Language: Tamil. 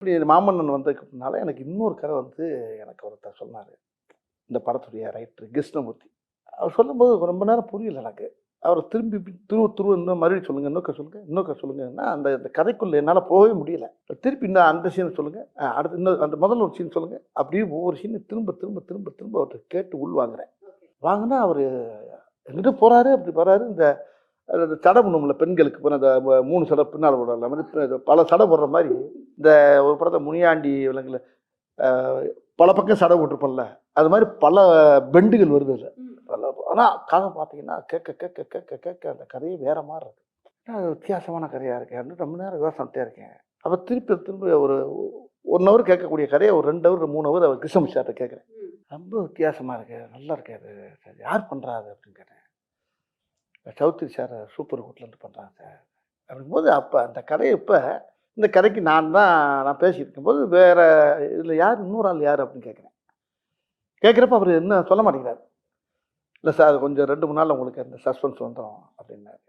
இப்படி மாமன்னன் வந்ததுக்குனால எனக்கு இன்னொரு கதை வந்து எனக்கு ஒருத்தர் சொன்னார். இந்த படத்துடைய ரைட்டர் கிருஷ்ணமூர்த்தி. அவர் சொல்லும்போது ரொம்ப நேரம் புரியல எனக்கு. அவரை திரும்பி துருவ இன்னும் மறுபடியும் சொல்லுங்க, இன்னொருக்கா சொல்லுங்கன்னா, அந்த அந்த கதைக்குள்ள என்னால் போகவே முடியல. திருப்பி இன்னும் அந்த சீனை சொல்லுங்க, அடுத்து இன்னும் அந்த முதல்ல ஒரு சீன் சொல்லுங்க. அப்படியே ஒவ்வொரு சீனை திரும்ப திரும்ப திரும்ப திரும்ப அவர்கிட்ட கேட்டு உள்வாங்குறேன். வாங்கினா அவர் எங்கிட்ட போறாரு, அப்படி போறாரு. இந்த சடை பண்ணும்ல பெண்களுக்கு அந்த 3 சடை பின்னால் போடுற மாதிரி பல சடை போடுற மாதிரி இந்த ஒரு படத்தை முனியாண்டி விலங்குல பல பக்கம் சடை போட்டிருப்போம்ல, அது மாதிரி பல பெண்டுகள் வருது இல்லை. ஆனால் கதை பார்த்தீங்கன்னா கேட்க கேட்க கேட்க கேட்க அந்த கதையே வேற மாதிரி இருக்கு. அது வித்தியாசமான கதையாக இருக்கேன். ரொம்ப நேரம் யோசனைட்டே இருக்கேன். அப்போ திருப்பி திரும்ப ஒரு 1 ஹவர் கேட்கக்கூடிய கதையை ஒரு 2 ஹவர் 3 ஹவர் அவர் கிருஷ்ணமூர்த்தி சார்ட்ட கேட்குறேன். ரொம்ப வித்தியாசமாக இருக்கு, நல்லா இருக்காது சார், யார் பண்ணுறாரு அப்படின்னு கேட்டேன். சௌத்ரி சார் சூப்பர் குட்லேருந்து பண்ணுறாங்க சார் அப்படிங்கும்போது, அப்போ அந்த கதையை இப்போ இந்த கதைக்கு நான் பேசிட்டு இருக்கும்போது வேற இதில் யார் இன்னொரு ஆள் யார் அப்படின்னு கேட்குறேன். கேட்குறப்ப அவர் என்ன சொல்ல மாட்டேங்கிறார். இல்லை சார் கொஞ்சம் 2 3 நாளில் உங்களுக்கு அந்த சஸ்பென்ஸ் வந்துடும் அப்படின்னாரு.